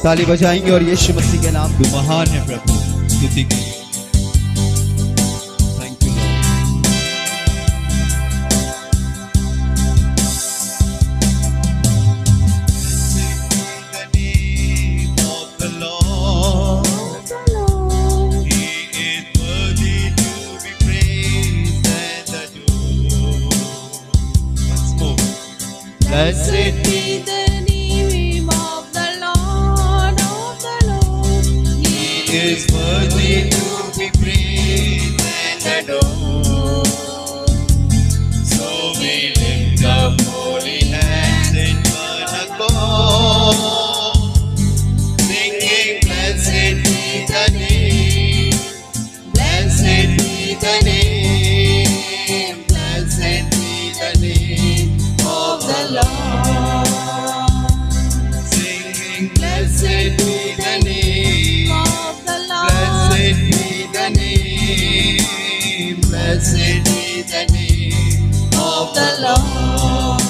ताली बजाएंगे और यीशु मसीह के नाम। तू महान है प्रभु, स्तुति की। Thank you Lord. Blessed be the name of the Lord of the Lord. He is worthy to be praised and adored. So we lift up holy hands in one accord, singing, blessed be the name, blessed be the name, blessed be the name of the Lord. Singing, blessed be the name of the Lord. Blessed be the name, blessed be the name of the Lord.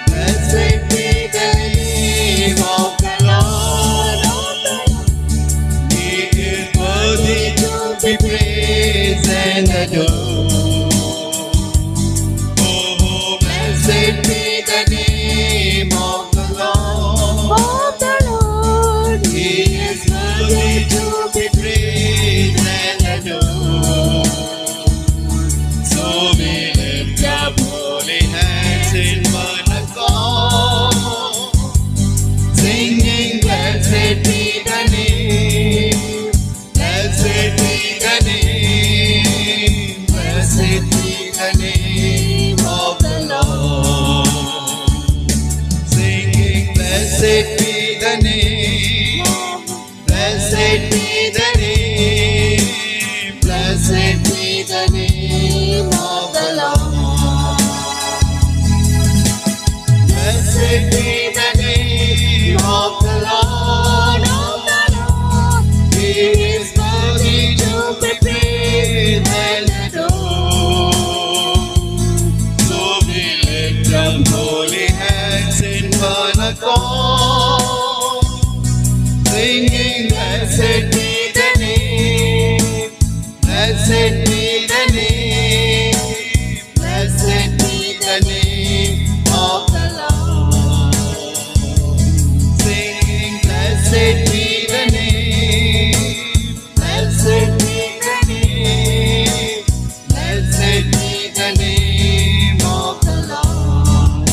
Blessed be the name of the Lord. He is worthy to be praised and adored. Blessed be the name of the Lord. He is worthy to be praised and adored. So we lift up holy hands in one accord, singing, blessed be the name, blessed be the name, blessed be the name of the Lord. Singing, blessed be the name, blessed be the name, blessed be the name of the Lord. Blessed be the name of the Lord. He is worthy to be praised and adored. So we lift up holy hands in one accord, singing, blessed be the name, blessed be the name, blessed be the name of the Lord. Singing, blessed be the name, blessed be the name, blessed be the name of the Lord.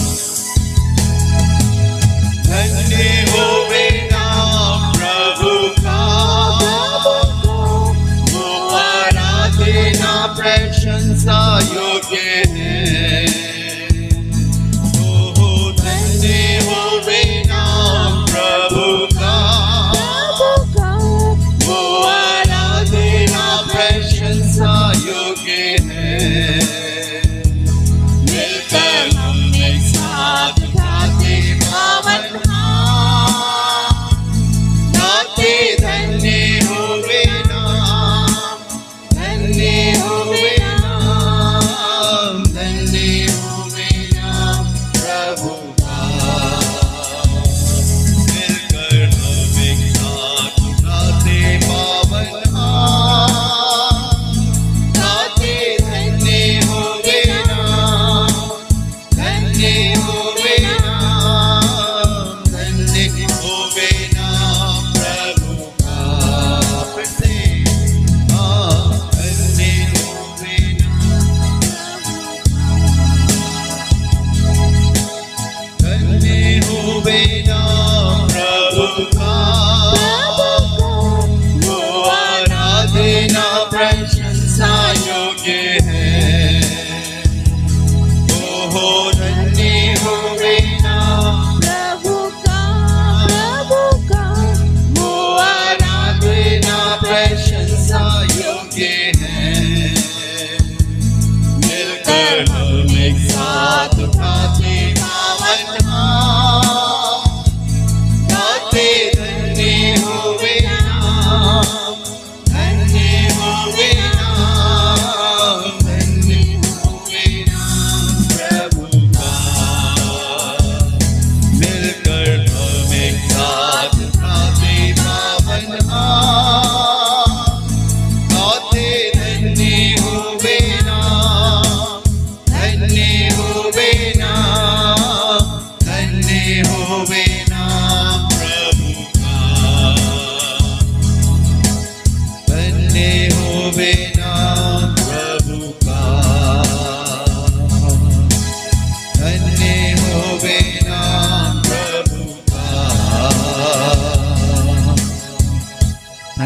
धन्य होवे नाम प्रभु का, वो आराधना प्रशंसा योग्य है। ओहो धन्य होवे नाम प्रभु का, वो आराधना प्रशंसा योग्य है। मिलकर हम एक साथ गाते पावन गाते, धन्य होवे नाम, धन्य होवे नाम, धन्य होवे नाम प्रभु का। मिलकर हम एक साथ गाते पावन गाते, धन्य होवे नाम, धन्य होवे नाम, धन्य होवे नाम प्रभु का। फिर से धन्य होवे नाम प्रभु का।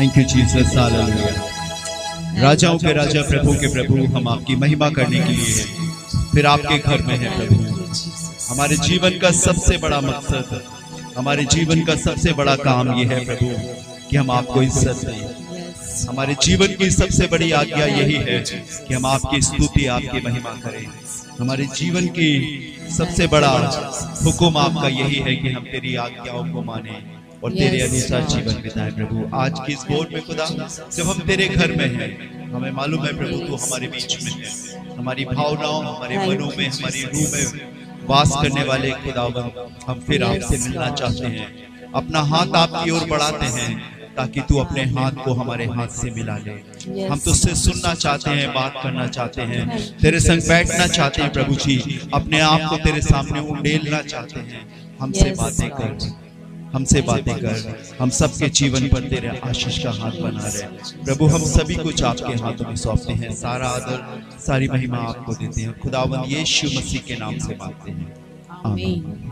Thank you Jesus, hallelujah. राजाओं के राजा, प्रभु के प्रभु, हम आपकी महिमा करने के लिए फिर आपके घर में है प्रभु। हमारे जीवन का सबसे बड़ा मकसद, हमारे जीवन का सबसे बड़ा काम ये है प्रभु कि हम आपको इज्जत दें। हमारे जीवन की सबसे बड़ी आज्ञा यही है कि हम आपकी स्तुति, आपकी महिमा करें। हमारे जीवन की सबसे बड़ा हुक्म आपका यही है कि हम तेरी आज्ञाओं को माने और तेरे अनुसार जीवन बिताएं प्रभु। आज की इस बोर्ड में खुदा, जब हम तेरे घर में हैं, हमें मालूम है प्रभु तू हमारे बीच में है। हमारी भावनाओं, हमारे मनों में, हमारी रूह में वास करने वाले खुदावन, हम फिर आपसे मिलना चाहते हैं। अपना हाथ आपकी ओर बढ़ाते हैं ताकि तू अपने हाथ को हमारे हाथ से मिला ले। हम तुझसे सुनना चाहते हैं, बात करना चाहते हैं, तेरे संग बैठना चाहते हैं प्रभु जी। अपने आप को तेरे सामने उंडेलना चाहते हैं। हमसे बातें कर, हमसे बातें कर। हम सबके जीवन पर तेरे आशीष का हाथ बना रहे प्रभु। हम सभी कुछ आपके हाथों में सौंपते हैं। सारा आदर, सारी महिमा आपको देते हैं। खुदावंद यीशु मसीह के नाम से मांगते हैं, आमीन।